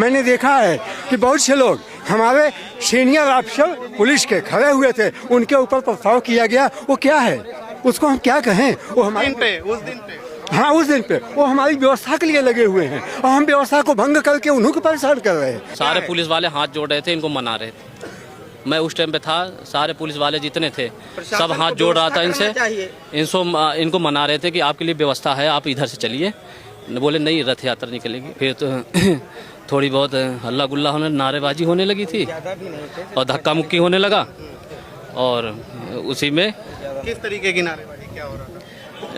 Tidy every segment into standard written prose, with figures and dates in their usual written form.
मैंने देखा है कि बहुत से लोग हमारे सीनियर ऑफिसर पुलिस के खड़े हुए थे, उनके ऊपर प्रस्ताव किया गया। वो क्या है, उसको हम क्या कहें? वो हमारे उस दिन पे हाँ, उस दिन पे वो हमारी व्यवस्था के लिए लगे हुए हैं और हम व्यवस्था को भंग करके उन्हीं को परेशान कर रहे हैं। सारे पुलिस वाले हाथ जोड़ रहे थे, इनको मना रहे थे। मैं उस टाइम पे था, सारे पुलिस वाले जितने थे सब हाथ जोड़ रहा था इनसे, इनको मना रहे थे कि आपके लिए व्यवस्था है, आप इधर से चलिए। बोले नहीं, रथ यात्रा निकलेगी। फिर तो थोड़ी बहुत हल्ला गुल्ला होने, नारेबाजी होने लगी थी और धक्का मुक्की होने लगा। और उसी में किस तरीके की नारेबाजी क्या हो रहा था?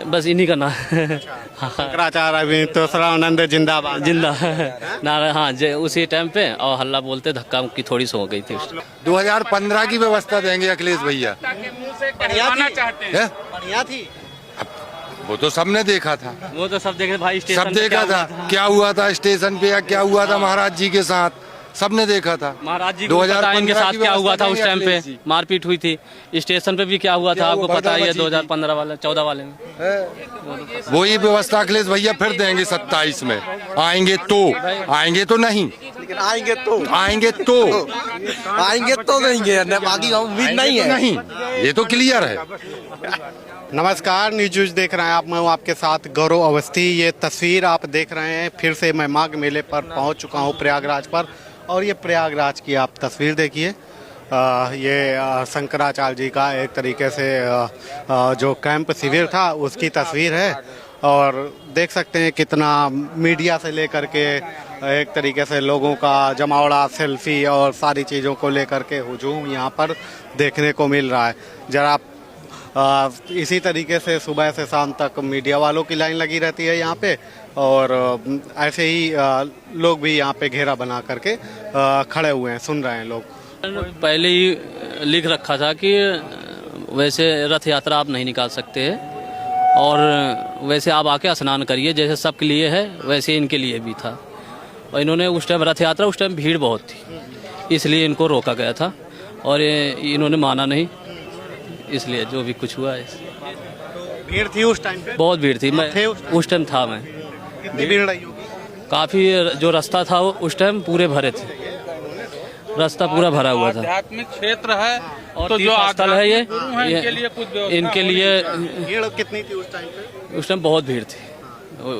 बस इन्हीं का नाम शंकराचार्य तो सर्वानंद जिंदाबाद जिंदा नारा। हाँ, उसी टाइम पे और हल्ला बोलते धक्का मुक्की थोड़ी सी हो गई थी। 2015 की व्यवस्था देंगे अखिलेश भैया। बढ़िया थी। वो तो सबने देखा था, वो तो सब देखे भाई, स्टेशन सब देखा था क्या हुआ था स्टेशन पे, या क्या हुआ था महाराज जी के साथ, सबने देखा था। महाराज जी को पता है इनके साथ क्या हुआ था। उस टाइम पे मारपीट हुई थी, स्टेशन पे भी क्या हुआ था आपको पता ही है। 2015 वाले 14 वाले में वही व्यवस्था अखिलेश भैया फिर देंगे 27 में। आएंगे तो नहीं, लेकिन आएंगे तो देंगे, बाकी उम्मीद नहीं है। नहीं, ये तो क्लियर है। नमस्कार, न्यूज देख रहे हैं आप। मैं हूं आपके साथ गौरव अवस्थी। ये तस्वीर आप देख रहे हैं, फिर से मैं माघ मेले पर पहुंच चुका हूं प्रयागराज पर। और ये प्रयागराज की आप तस्वीर देखिए। ये शंकराचार्य जी का एक तरीके से जो कैंप शिविर था उसकी तस्वीर है। और देख सकते हैं कितना मीडिया से लेकर के एक तरीके से लोगों का जमावड़ा, सेल्फी और सारी चीज़ों को लेकर के हुजूम यहाँ पर देखने को मिल रहा है। जरा इसी तरीके से सुबह से शाम तक मीडिया वालों की लाइन लगी रहती है यहाँ पे। और ऐसे ही लोग भी यहाँ पे घेरा बना करके खड़े हुए हैं, सुन रहे हैं लोग। पहले ही लिख रखा था कि वैसे रथ यात्रा आप नहीं निकाल सकते हैं, और वैसे आप आके स्नान करिए, जैसे सबके लिए है वैसे इनके लिए भी था। और इन्होंने उस टाइम रथ यात्रा, उस टाइम भीड़ बहुत थी, इसलिए इनको रोका गया था और इन्होंने माना नहीं, इसलिए जो भी कुछ हुआ है। भीड़ थी उस टाइम पे? बहुत भीड़ थी। मैं उस टाइम था। मैं कितनी भीड़ रही होगी? काफी, जो रास्ता था वो उस टाइम पूरे भरे थे, रास्ता पूरा भरा हुआ था। आध्यात्मिक क्षेत्र है और तो जो स्थल है ये इनके लिए भीड़ कितनी थी उस टाइम पे? उस टाइम बहुत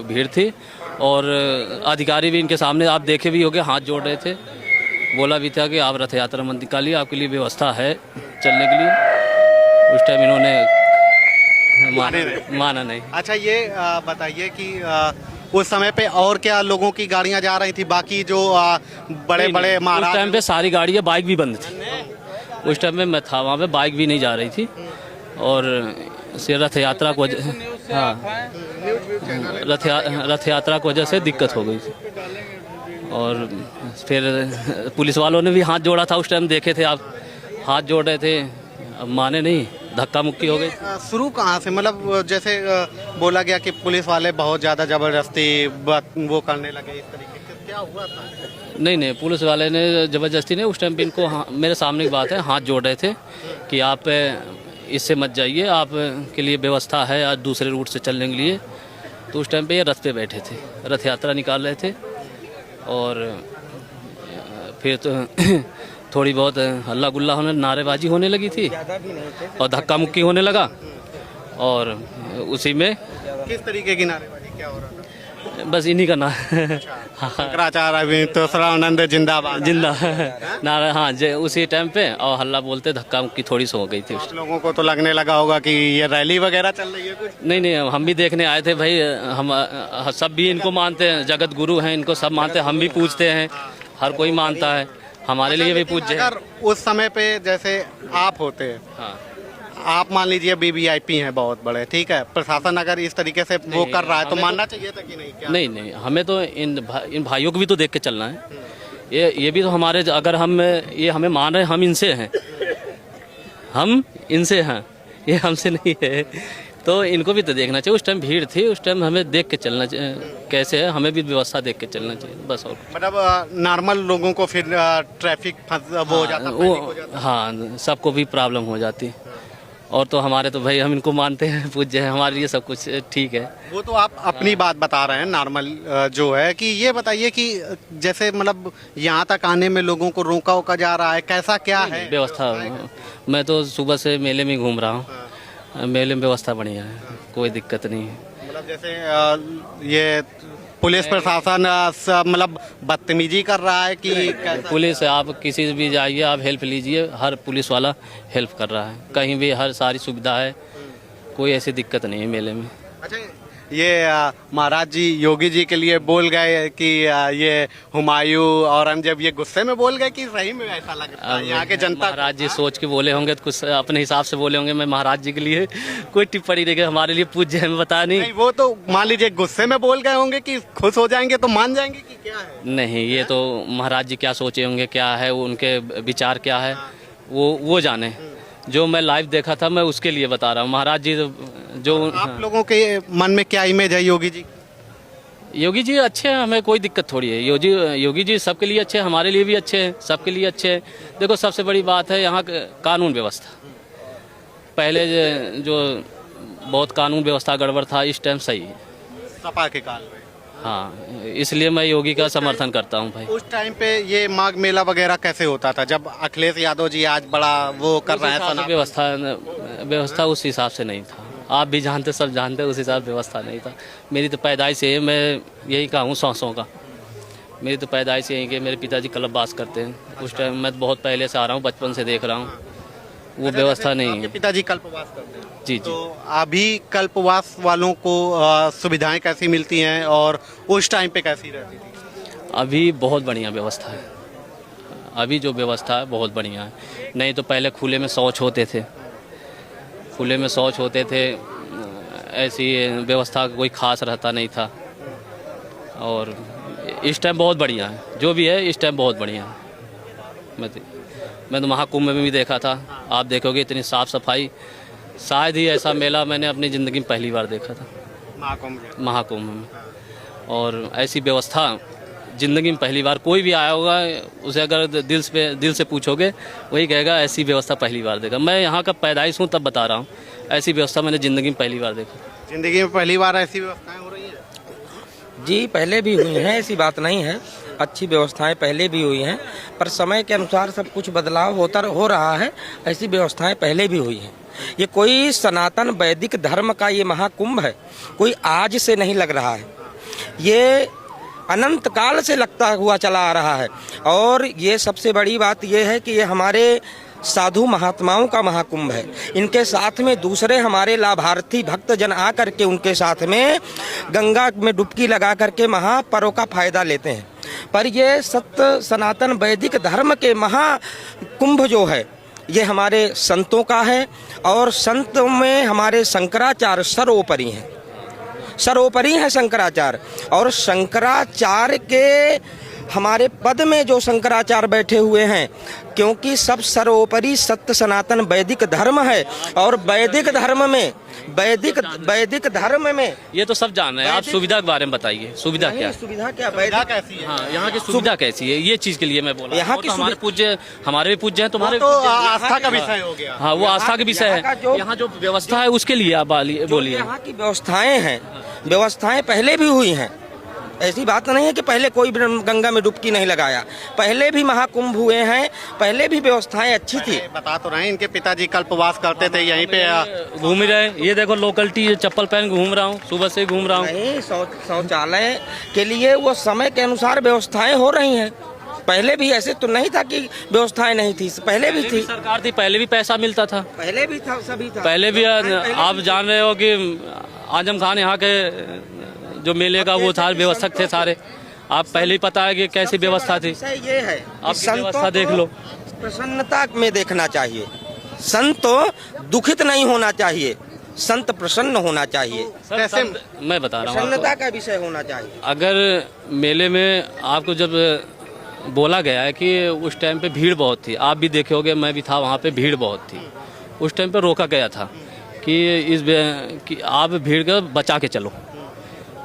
भीड़ थी और अधिकारी भी इनके सामने आप देखे भी होंगे, हाथ जोड़ रहे थे। बोला भी था कि आप रथ यात्रा मत निकालिए, आपके लिए व्यवस्था है चलने के लिए। उस टाइम इन्होंने माना नहीं। अच्छा, ये बताइए कि उस समय पे और क्या लोगों की गाड़ियां जा रही थी? बाकी जो बड़े बड़े महाराज, उस टाइम पे सारी गाड़ियां, बाइक भी बंद थी। उस टाइम में मैं था वहाँ पे, बाइक भी नहीं जा रही थी। और रथ यात्रा को, हाँ, रथ यात्रा की वजह से दिक्कत हो गई थी। और फिर पुलिस वालों ने भी हाथ जोड़ा था, उस टाइम देखे थे आप, हाथ जोड़ रहे थे, अब माने नहीं, धक्का मुक्की हो गई। शुरू कहाँ से, मतलब जैसे बोला गया कि पुलिस वाले बहुत ज़्यादा ज़बरदस्ती वो करने लगे, इस तरीके से क्या हुआ था? नहीं, पुलिस वाले ने ज़बरदस्ती नहीं, उस टाइम पे इनको मेरे सामने की बात है, हाथ जोड़ रहे थे कि आप इससे मत जाइए, आप के लिए व्यवस्था है आज दूसरे रूट से चलने के लिए। तो उस टाइम पे ये रथ पे बैठे थे, रथ यात्रा निकाल रहे थे। और फिर तो थोड़ी बहुत हल्ला गुल्ला होने, नारेबाजी होने लगी थी और धक्का मुक्की होने लगा। और उसी में किस तरीके की नारेबाजी क्या हो रहा था? बस इन्हीं का नाम शंकराचार्य तो सर्वानंद जिंदाबाद नारा। हाँ, उसी टाइम पे और हल्ला बोलते धक्का मुक्की थोड़ी सी हो गई थी। लोगों को तो लगने लगा होगा कि ये रैली वगैरह चल रही है कुछ? नहीं, हम भी देखने आए थे भाई। हम सब भी इनको मानते हैं, जगत गुरु हैं, इनको सब मानते हैं, हम भी पूछते हैं, हर कोई मानता है, हमारे लिए भी पूज्य है। अगर उस समय पे जैसे आप होते हैं, हाँ, आप मान लीजिए वीवीआईपी हैं बहुत बड़े, ठीक है, प्रशासन अगर इस तरीके से वो कर रहा है तो मानना चाहिए था कि नहीं? क्या? नहीं, हमें तो इन भाइयों को भी तो देख के चलना है। ये भी तो हमारे, अगर हम ये हमें मान रहे, हम इनसे हैं, ये हमसे नहीं है, तो इनको भी तो देखना चाहिए। उस टाइम भीड़ थी, उस टाइम हमें देख के चलना चाहिए कैसे है, हमें भी व्यवस्था देख के चलना चाहिए, बस। और मतलब नॉर्मल लोगों को फिर ट्रैफिक वो हो जाता है, हाँ, सबको भी प्रॉब्लम हो जाती है। और तो हमारे तो भाई हम इनको मानते हैं, पूज्य है, हमारे लिए सब कुछ ठीक है। वो तो आप अपनी बात बता रहे हैं नॉर्मल जो है, कि ये बताइए कि जैसे मतलब यहाँ तक आने में लोगों को रोका ओका जा रहा है, कैसा क्या है व्यवस्था? मैं तो सुबह से मेले में घूम रहा हूँ, मेले में व्यवस्था बढ़िया है, कोई दिक्कत नहीं है। मतलब जैसे ये पुलिस प्रशासन मतलब बदतमीजी कर रहा है कि कैसा? पुलिस, आप किसी से भी जाइए, आप हेल्प लीजिए, हर पुलिस वाला हेल्प कर रहा है, कहीं भी हर सारी सुविधा है, कोई ऐसी दिक्कत नहीं है मेले में। अच्छा, ये महाराज जी योगी जी के लिए बोल गए कि ये हुमायूं औरंगजेब, ये गुस्से में बोल गए कि सही में ऐसा लग रहा है यहाँ के जनता? महाराज जी सोच के बोले होंगे, तो कुछ अपने हिसाब से बोले होंगे। मैं महाराज जी के लिए कोई टिप्पणी नहीं, हमारे लिए पूज्य है, बता नहीं। वो तो मान लीजिए गुस्से में बोल गए होंगे कि खुश हो जाएंगे तो मान जाएंगे कि क्या है? नहीं, ये तो महाराज जी क्या सोचे होंगे, क्या है उनके विचार क्या है, वो जाने। जो मैं लाइव देखा था मैं उसके लिए बता रहा हूँ। महाराज जी जो आप लोगों के मन में क्या इमेज है योगी जी? योगी जी अच्छे हैं, हमें कोई दिक्कत थोड़ी है। योगी जी सबके लिए अच्छे हैं, हमारे लिए भी अच्छे हैं, सबके लिए अच्छे हैं। देखो सबसे बड़ी बात है यहाँ कानून व्यवस्था। पहले जो बहुत कानून व्यवस्था गड़बड़ था, इस टाइम सही है सपा के काल में। हाँ, इसलिए मैं योगी का समर्थन करता हूँ भाई। उस टाइम पे ये माघ मेला वगैरह कैसे होता था जब अखिलेश यादव जी आज बड़ा वो कर रहे हैं? व्यवस्था उस हिसाब से नहीं था, आप भी जानते, सब जानते, उस हिसाब से व्यवस्था नहीं था। मेरी तो पैदाइश से मैं यही का हूँ, सौ का मेरी तो पैदाइश यही कि मेरे पिताजी कल्पवास करते हैं। उस टाइम मैं बहुत पहले से आ रहा हूँ, बचपन से देख रहा हूँ, वो व्यवस्था नहीं है। पिताजी कल्पवास करते हैं? जी। तो अभी कल्पवास वालों को सुविधाएं कैसी मिलती हैं और उस टाइम पे कैसी रहती थी? अभी बहुत बढ़िया व्यवस्था है, अभी जो व्यवस्था है बहुत बढ़िया है। नहीं तो पहले खुले में शौच होते थे, ऐसी व्यवस्था कोई खास रहता नहीं था। और इस टाइम बहुत बढ़िया है, जो भी है इस टाइम बहुत बढ़िया है। मैं तो महाकुंभ में भी देखा था, आप देखोगे इतनी साफ सफाई, शायद ही ऐसा मेला मैंने अपनी ज़िंदगी में पहली बार देखा था, महाकुंभ में। और ऐसी व्यवस्था ज़िंदगी में पहली बार, कोई भी आया होगा उसे अगर दिल से पूछोगे वही कहेगा ऐसी व्यवस्था पहली बार देखा। मैं यहाँ का पैदाइश हूँ तब बता रहा हूँ, ऐसी व्यवस्था मैंने ज़िंदगी में पहली बार देखा। ज़िंदगी में पहली बार ऐसी व्यवस्थाएं हो रही हैं? जी, पहले भी हुई हैं, ऐसी बात नहीं है, अच्छी व्यवस्थाएं पहले भी हुई हैं, पर समय के अनुसार सब कुछ बदलाव हो रहा है। ऐसी व्यवस्थाएं पहले भी हुई हैं। ये कोई सनातन वैदिक धर्म का ये महाकुंभ है, कोई आज से नहीं लग रहा है, ये अनंत काल से लगता हुआ चला आ रहा है। और ये सबसे बड़ी बात ये है कि ये हमारे साधु महात्माओं का महाकुंभ है। इनके साथ में दूसरे हमारे लाभार्थी भक्तजन आ करके उनके साथ में गंगा में डुबकी लगा करके महापर्व का फायदा लेते हैं। पर ये सत्य सनातन वैदिक धर्म के महाकुंभ जो है ये हमारे संतों का है। और संतों में हमारे शंकराचार्य सर्वोपरि हैं, सर्वोपरि हैं शंकराचार्य। और शंकराचार्य के हमारे पद में जो शंकराचार्य बैठे हुए हैं, क्योंकि सब सर्वोपरि सत्य सनातन वैदिक धर्म है। और वैदिक धर्म में ये तो सब जान रहे हैं। आप सुविधा के बारे में बताइए, सुविधा क्या है? सुविधा क्या, वैदिक कैसी है? हाँ, यहाँ की सुविधा कैसी है, ये चीज के लिए मैं बोला। यहाँ की हमारे भी पूज्य हैं, तुम्हारे तो आस्था का विषय हो गया। हाँ, वो आस्था का विषय है। यहाँ जो व्यवस्था है उसके लिए आप बोलिए। यहाँ की व्यवस्थाएं हैं, व्यवस्थाएं पहले भी हुई हैं। ऐसी बात नहीं है कि पहले कोई गंगा में डुबकी नहीं लगाया, पहले भी महाकुंभ हुए हैं, पहले भी व्यवस्थाएं अच्छी थी। बता तो रहे इनके पिताजी कल्पवास करते थे यहीं पे, घूम ही रहे। ये देखो लोकलिटी, चप्पल पहन घूम रहा हूँ, सुबह से घूम रहा हूँ। नहीं, शौचालय के लिए वो समय के अनुसार व्यवस्थाएं हो रही हैं। पहले भी ऐसे तो नहीं था कि व्यवस्थाएं नहीं थी, पहले भी थी, सरकार थी, पहले भी पैसा मिलता था, पहले भी था, सभी था। पहले भी आप जान रहे हो कि आजम खान यहाँ के जो मेले का वो था, व्यवस्थक थे सारे। आप पहले ही पता है कि कैसी व्यवस्था थी। ये है, आप व्यवस्था देख लो। प्रसन्नता में देखना चाहिए, संत दुखित नहीं होना चाहिए, संत प्रसन्न होना चाहिए। कैसे मैं बता रहा हूँ, प्रसन्नता का विषय होना चाहिए। अगर मेले में आपको जब बोला गया है कि उस टाइम पे भीड़ बहुत थी, आप भी देखे होगे, मैं भी था वहाँ पे, भीड़ बहुत थी। उस टाइम पे रोका गया था कि आप भीड़ को बचा के चलो।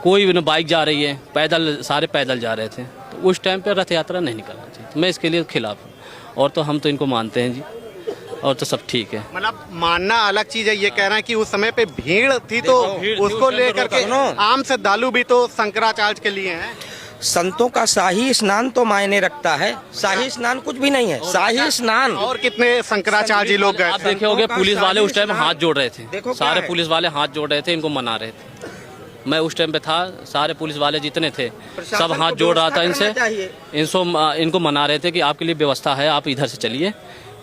कोई न बाइक जा रही है, पैदल, सारे पैदल जा रहे थे। तो उस टाइम पे रथ यात्रा नहीं निकलना चाहिए। तो मैं इसके लिए खिलाफ हूँ। और तो हम तो इनको मानते हैं जी, और तो सब ठीक है। मतलब मानना अलग चीज है, ये कह रहे हैं कि उस समय पे भीड़ थी तो उसको लेकर के आम श्रद्धालु भी तो शंकराचार्य के लिए हैं। संतों का शाही स्नान तो मायने रखता है, शाही स्नान कुछ भी नहीं है, शाही स्नान। और कितने शंकराचार्य जी लोग गए आप थे? देखे होंगे पुलिस वाले उस टाइम हाथ जोड़ रहे थे, देखो क्या सारे है? पुलिस वाले हाथ जोड़ रहे थे, इनको मना रहे थे। मैं उस टाइम पे था, सारे पुलिस वाले जितने थे सब हाथ जोड़ रहा था इनसे, इनको मना रहे थे कि आपके लिए व्यवस्था है, आप इधर से चलिए।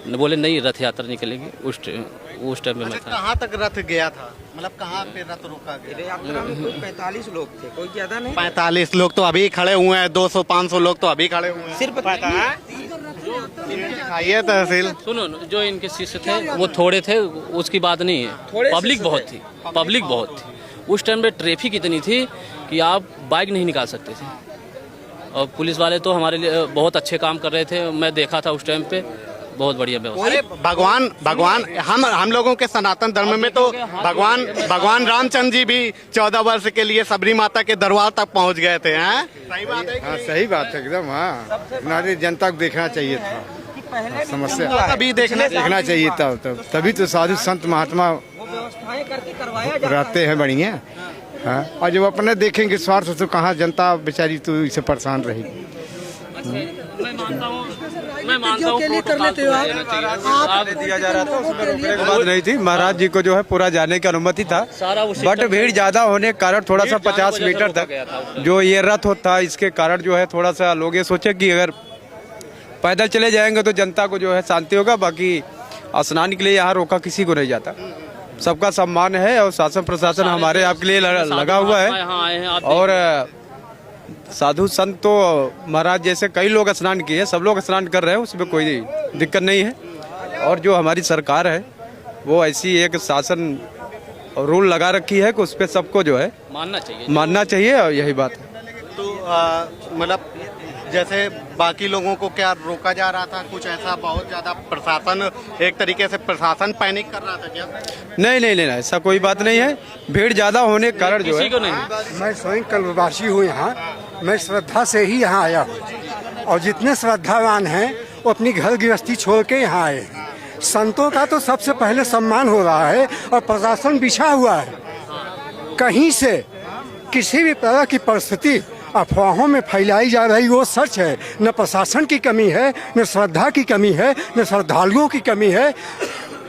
बोले नहीं, रथ यात्रा निकलेगी। उस टाइम पे मैं था। कहाँ तक रथ गया था, मतलब कहाँ पे रथ रोका गया? यात्रा में कोई 45 लोग थे, कोई ज्यादा नहीं। 45 लोग तो अभी खड़े हुए हैं, 200-500 लोग तो अभी खड़े हुए हैं। सिर्फ आइए तहसील। सुनो, जो इनके शिष्य थे वो थोड़े थे, उसकी बात नहीं है, पब्लिक बहुत थी, पब्लिक बहुत थी। उस टाइम पे ट्रैफिक इतनी थी कि आप बाइक नहीं निकाल सकते थे। और पुलिस वाले तो हमारे लिए बहुत अच्छे काम कर रहे थे, मैं देखा था उस टाइम पे, बहुत बढ़िया व्यवस्था। अरे भगवान हम लोगों के सनातन धर्म में तो भगवान रामचंद्र जी भी 14 वर्ष के लिए सबरी माता के दरबार तक पहुंच गए थे। हैं सही बात है? हाँ सही बात है एकदम। हाँ, हमारी जनता को देखना चाहिए था, समस्या अभी देखना चाहिए था, तभी तो साधु संत महात्मा व्यवस्थाएं करके करवाया जाता है। रहते हैं बढ़िया। हाँ, और जब अपने देखेंगे स्वार्थ तो कहाँ जनता बेचारी तो इससे परेशान रहेगी। मैं मानता हूँ कर लेते हो आप दिया जा रहा था, उसमें रोकने की बात नहीं थी। महाराज जी को जो है पूरा जाने की अनुमति था, बट भीड़ ज्यादा होने के कारण थोड़ा सा 50 मीटर तक जो ये रथ होता है, इसके कारण जो है थोड़ा सा लोग ये सोचे कि अगर पैदल चले जाएंगे तो जनता को जो है शांति होगा। बाकी स्नान के लिए यहाँ रोका किसी को नहीं जाता, सबका सम्मान है और शासन प्रशासन हमारे आपके लिए लगा हुआ है। और साधु संत तो महाराज जैसे कई लोग स्नान किए, सब लोग स्नान कर रहे हैं, उसमें कोई दिक्कत नहीं है। और जो हमारी सरकार है वो ऐसी एक शासन रूल लगा रखी है कि उस पर सबको जो है मानना चाहिए और यही बात है। तो मतलब जैसे बाकी लोगों को क्या रोका जा रहा था, कुछ ऐसा बहुत ज्यादा प्रशासन, एक तरीके से प्रशासन पैनिक कर रहा था क्या? नहीं, ऐसा कोई बात नहीं है। भीड़ ज्यादा होने के कारण जो है, मैं स्वयं कल्पवासी हूँ यहाँ, मैं श्रद्धा से ही यहाँ आया हूँ और जितने श्रद्धावान हैं वो अपनी घर गृहस्थी छोड़ के यहाँ आए हैं। संतों का तो सबसे पहले सम्मान हो रहा है और प्रशासन बिछा हुआ है। कहीं से किसी भी तरह की परिस्थिति अफवाहों में फैलाई जा रही वो सच है। न प्रशासन की कमी है, न श्रद्धा की कमी है, न श्रद्धालुओं की कमी है।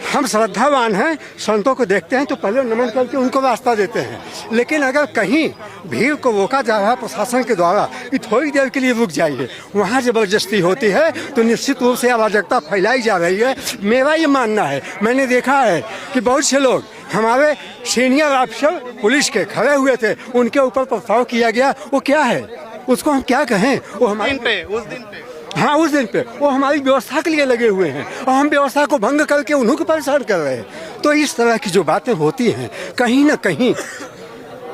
हम श्रद्धावान हैं, संतों को देखते हैं तो पहले नमन करके उनको रास्ता देते हैं। लेकिन अगर कहीं भीड़ को रोका जा रहा है प्रशासन के द्वारा कि थोड़ी देर के लिए रुक जाइए, वहाँ जबरदस्ती होती है तो निश्चित रूप से अराजकता फैलाई जा रही है। मेरा ये मानना है, मैंने देखा है कि बहुत से लोग हमारे सीनियर अफसर पुलिस के खड़े हुए थे, उनके ऊपर पथराव किया गया। वो क्या है, उसको हम क्या कहें? वो हमारे उस दिन पे हाँ, उस दिन पे वो हमारी व्यवस्था के लिए लगे हुए हैं और हम व्यवस्था को भंग करके उन्हीं को परेशान कर रहे हैं। तो इस तरह की जो बातें होती हैं, कहीं ना कहीं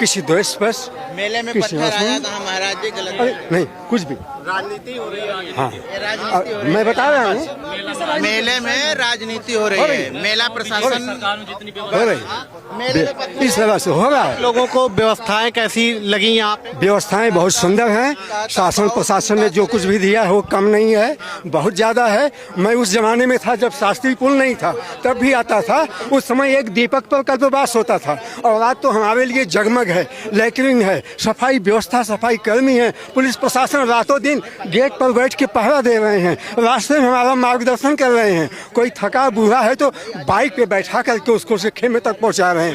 किसी द्वेष पर मेले में पत्थर आया था महाराज जी, गलत नहीं, कुछ भी राजनीति हो रही है। हाँ, मैं बता रहा हूँ, मेले में राजनीति हो रही है, मेला प्रशासन हो रही इस तरह से हो रहा है। लोगों को व्यवस्थाएं कैसी लगी यहाँ पे? व्यवस्थाएं बहुत सुंदर हैं। शासन प्रशासन ने जो कुछ भी दिया है वो कम नहीं है, बहुत ज़्यादा है। मैं उस जमाने में था जब शास्त्री पुल नहीं था, तब भी आता था। उस समय एक दीपक पर कल्पवास होता था और आज तो हमारे लिए जगमग है, लैट्रिन है, सफाई व्यवस्था, सफाई कर्मी है, पुलिस प्रशासन रातों दिन गेट पर बैठ के पहरा दे रहे हैं, रास्ते में हमारा मार्गदर्शन कर रहे हैं। कोई थका बूढ़ा है तो बाइक पे बैठा करके उसको से खेमे तक पहुंचा रहे हैं।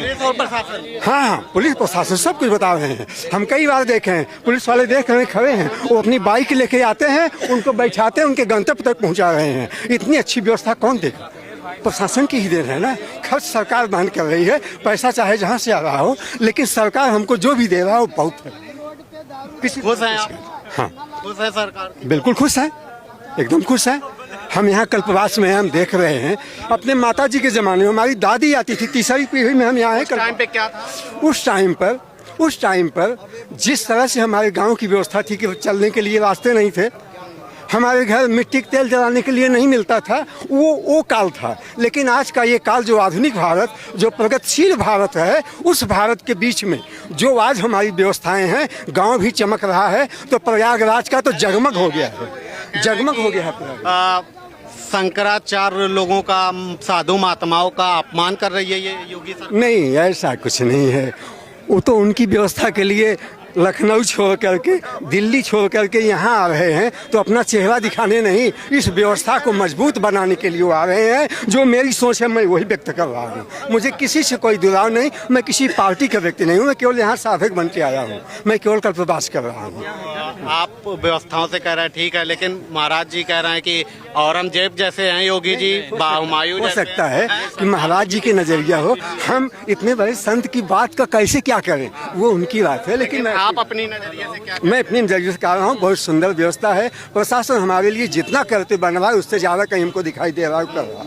हाँ, पुलिस प्रशासन सब कुछ बता रहे हैं। हम कई बार देखे हैं, पुलिस वाले देख रहे खड़े हैं, वो अपनी बाइक लेके आते हैं, उनको बैठाते हैं, उनके गंतव्य तक पहुंचा रहे हैं। इतनी अच्छी व्यवस्था कौन देगा? प्रशासन की ही देन है ना। खर्च सरकार बंद कर रही है, पैसा चाहे जहाँ से आ रहा हो, लेकिन सरकार हमको जो भी दे रहा है वो बहुत है। खुश हैं आप? हाँ, खुश है सरकार? बिल्कुल खुश है, एकदम खुश है। हम यहाँ कल्पवास में हम देख रहे हैं, अपने माताजी के ज़माने में हमारी दादी आती थी, तीसरी पीढ़ी में हम यहाँ हैं। टाइम पे क्या था? उस टाइम पर जिस तरह से हमारे गांव की व्यवस्था थी कि चलने के लिए रास्ते नहीं थे, हमारे घर मिट्टी के तेल जलाने के लिए नहीं मिलता था, वो काल था। लेकिन आज का ये काल, जो आधुनिक भारत, जो प्रगतिशील भारत है, उस भारत के बीच में जो आज हमारी व्यवस्थाएं हैं, गांव भी चमक रहा है। तो प्रयागराज का तो जगमग हो गया है, जगमग हो गया है। शंकराचार्य लोगों का, साधु महात्माओं का अपमान कर रही है ये योगी सरकार? नहीं, ऐसा कुछ नहीं है। वो तो उनकी व्यवस्था के लिए लखनऊ छोड़ करके, दिल्ली छोड़ करके यहाँ आ रहे हैं, तो अपना चेहरा दिखाने नहीं, इस व्यवस्था को मजबूत बनाने के लिए वो आ रहे हैं। जो मेरी सोच है मैं वही व्यक्त कर रहा हूँ। मुझे किसी से कोई दुराव नहीं, मैं किसी पार्टी का व्यक्ति नहीं हूँ, मैं केवल यहाँ साधक बन के आया हूँ, मैं केवल कल्पवास कर रहा हूँ। आप व्यवस्थाओं से कह रहे हैं ठीक है, लेकिन महाराज जी कह रहे हैं कि औरंगजेब जैसे हैं योगी जी, हुमायूं हो जैसे सकता है कि महाराज जी के नजरिया हो, हम इतने बड़े संत की बात का कैसे क्या करें, वो उनकी बात है। लेकिन आप अपनी नजरिए से क्या? मैं अपनी नजरिए से कह रहा हूँ, बहुत सुंदर व्यवस्था है। प्रशासन हमारे लिए जितना करते बन रहा है उससे ज्यादा कहीं हमको दिखाई दे रहा है कर रहा है।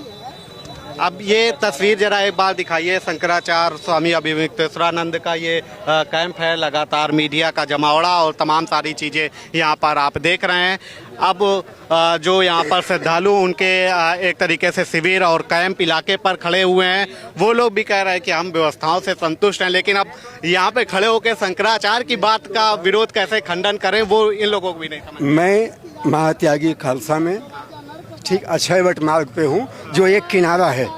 अब ये तस्वीर जरा एक बार दिखाइए। शंकराचार्य स्वामी अभिमुक्तेश्वरानंद का ये कैंप है, लगातार मीडिया का जमावड़ा और तमाम सारी चीज़ें यहाँ पर आप देख रहे हैं। अब जो यहाँ पर श्रद्धालु उनके एक तरीके से शिविर और कैंप इलाके पर खड़े हुए हैं, वो लोग भी कह रहे हैं कि हम व्यवस्थाओं से संतुष्ट हैं, लेकिन अब यहाँ पे खड़े होकर शंकराचार्य की बात का विरोध कैसे खंडन करें वो इन लोगों को भी नहीं समझ। मैं महात्यागी खालसा में ठीक अक्षयवट मार्ग पे हूँ, जो एक किनारा है,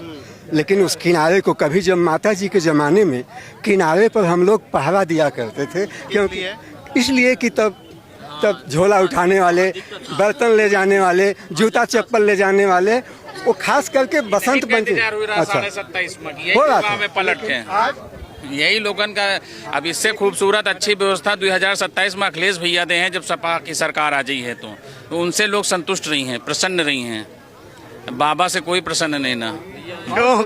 लेकिन उस किनारे को कभी जब माता जी के ज़माने में किनारे पर हम लोग पहरा दिया करते थे, क्योंकि इसलिए कि तब झोला उठाने वाले, बर्तन ले जाने वाले, जूता चप्पल ले जाने वाले, वो खास करके बसंत पंचमी। अच्छा, 27 हो रहा था। में पलट के यही लोगन का। अब इससे खूबसूरत अच्छी व्यवस्था 2027 में अखिलेश भैया दे हैं, जब सपा की सरकार आ गई है तो उनसे लोग संतुष्ट नहीं हैं, प्रसन्न नहीं हैं। बाबा से कोई प्रसन्न नहीं ना। क्यों?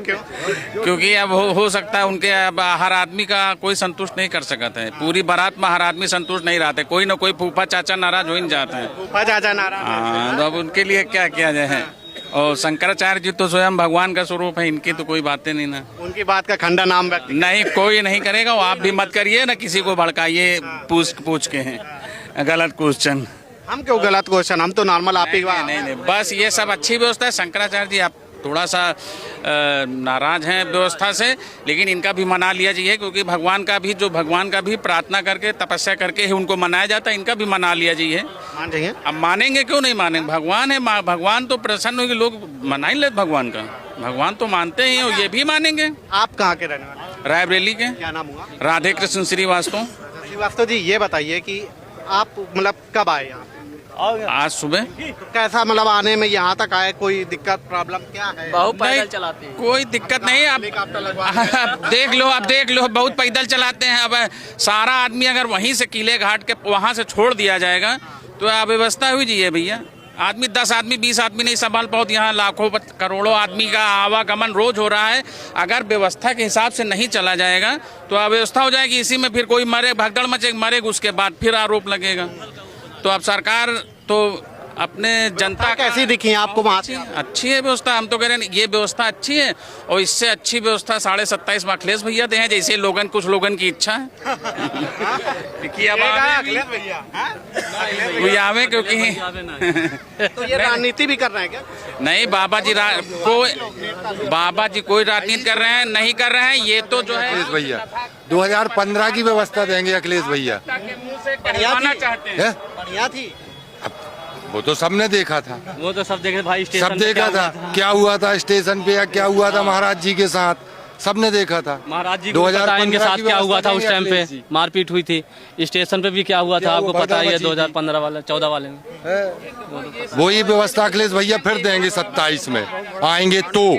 क्योंकि अब हो सकता है उनके अब हर आदमी का कोई संतुष्ट नहीं कर सकता है। पूरी बारात में हर आदमी संतुष्ट नहीं रहते, कोई ना कोई फूफा चाचा नाराज हो ही जाते हैं। फूफा चाचा नाराज? हाँ, तो अब उनके लिए क्या किया जाए। और शंकराचार्य जी तो स्वयं भगवान का स्वरूप है, इनकी तो कोई बातें नहीं ना। उनकी बात का खंडन नाम नहीं, कोई नहीं करेगा। आप भी मत करिए ना, किसी को भड़काइए पूछ के हैं गलत क्वेश्चन। हम क्यों गलत क्वेश्चन, हम तो नॉर्मल आप ही नहीं, बस ये सब अच्छी व्यवस्था है। शंकराचार्य जी आप थोड़ा सा नाराज हैं व्यवस्था से, लेकिन इनका भी मना लिया जाइए, क्योंकि भगवान का भी प्रार्थना करके, तपस्या करके ही उनको मनाया जाता है। इनका भी मना लिया जाइए। मान जाइए। अब मानेंगे क्यों नहीं मानेंगे? भगवान है, भगवान तो प्रसन्न होगी, लोग मना ही लेते भगवान का। भगवान तो मानते ही हैं और ये भी मानेंगे। आप कहाँ के रहने वाले? रायबरेली के। क्या नाम हुआ? राधे कृष्ण श्रीवास्तव। श्रीवास्तव जी, ये बताइए कि आप मतलब कब आए यहाँ? आज सुबह। तो कैसा मतलब आने में यहाँ तक आए, कोई दिक्कत प्रॉब्लम क्या है? बहुत पैदल चलाते हैं। कोई दिक्कत नहीं। आप देख लो बहुत पैदल चलाते हैं। अब सारा आदमी अगर वहीं से किले घाट के वहाँ से छोड़ दिया जाएगा तो अव्यवस्था हुई जी है भैया। आदमी 10 आदमी 20 आदमी नहीं संभाल पाओ। यहाँ लाखों करोड़ों आदमी का आवागमन रोज हो रहा है। अगर व्यवस्था के हिसाब से नहीं चला जाएगा तो अव्यवस्था हो जाएगी। इसी में फिर कोई मरे, भगदड़ मचेगी, मरेगा, उसके बाद फिर आरोप लगेगा। तो अब सरकार तो अपने जनता कैसी दिखी आपको वहाँ? अच्छी है व्यवस्था। हम तो कह रहे हैं ये व्यवस्था अच्छी है, और इससे अच्छी व्यवस्था 27.5 में अखिलेश भैया दे हैं, जैसे लोगन कुछ लोगन की इच्छा है कि अब आवे, क्योंकि तो ये राजनीति भी कर रहे हैं क्या? नहीं, बाबा जी कोई राजनीति कर रहे हैं नहीं कर रहे हैं। ये तो जो है अखिलेश भैया 2015 की व्यवस्था देंगे अखिलेश भैया। चाहते हैं। बढ़िया थी। वो तो सबने देखा था, वो तो सब देखे भाई, स्टेशन सब देखा था क्या हुआ था स्टेशन पे, या क्या हुआ था महाराज जी के साथ, सबने देखा था। महाराज जी को पता है इनके साथ क्या हुआ था। उस टाइम पे मारपीट हुई थी, स्टेशन पे भी क्या हुआ था आपको पता ही है। 2015 वाला 14 वाले में वही व्यवस्था अखिलेश भैया फिर देंगे 27 में। आएंगे तो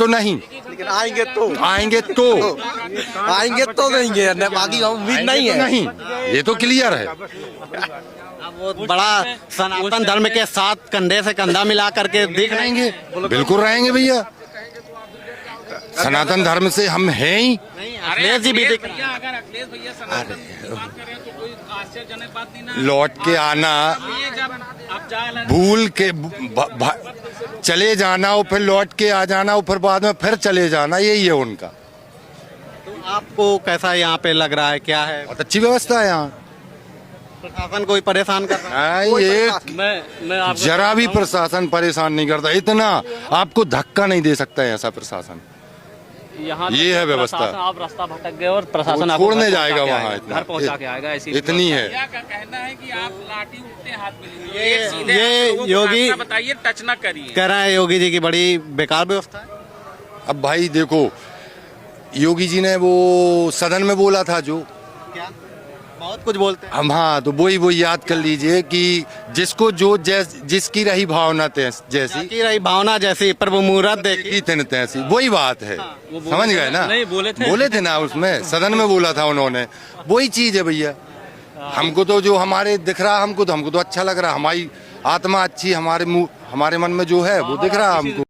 नहीं, लेकिन आएंगे तो देंगे, बाकी उम्मीद नहीं है। नहीं, ये तो क्लियर है। वो बड़ा सनातन धर्म के साथ कंधे से कंधा मिला करके देख रहेंगे, बिल्कुल रहेंगे भैया। सनातन धर्म से हम हैं ही। अखिलेश जी भी देख लौट के आना, भूल के चले जाना और फिर लौट के आ जाना और फिर बाद में फिर चले जाना, यही है उनका। तो आपको कैसा यहाँ पे लग रहा है, क्या है? बहुत अच्छी व्यवस्था है यहाँ। प्रशासन कोई परेशान कर रहा है? मैं जरा भी प्रशासन परेशान नहीं करता। इतना आपको धक्का नहीं दे सकता है ऐसा प्रशासन। यहाँ ये है व्यवस्था। प्रशासन, आप रास्ता भटक गए और प्रशासन वो आपको छोड़ने घर जाएगा पहुंचा के वहाँ आएगा, इतना। घर पहुंचा के आएगा, ऐसी इतनी है। भैया का कहना है कि आप लाठी उल्टे हाथ में लीजिए, एक सीधे ये हाथ लोगों को योगी- रास्ता बताइए, टच ना करिए। कह रहे हैं योगी जी की बड़ी बेकार व्यवस्था है। अब भाई देखो, योगी जी ने वो सदन में बोला था जो, क्या बहुत कुछ बोलते हैं। हम हाँ तो वही याद कर लीजिए कि जिसको जो जिसकी रही भावना जैसी की रही भावना जैसी प्रभु मुहूर्त देखी की तिन तैसी, वही बात है। समझ गए ना? नहीं, बोले थे ना, उसमें सदन में बोला था उन्होंने, वही चीज है भैया। हमको तो जो हमारे दिख रहा, हमको तो अच्छा लग रहा, हमारी आत्मा अच्छी, हमारे मन में जो है वो दिख रहा हमको।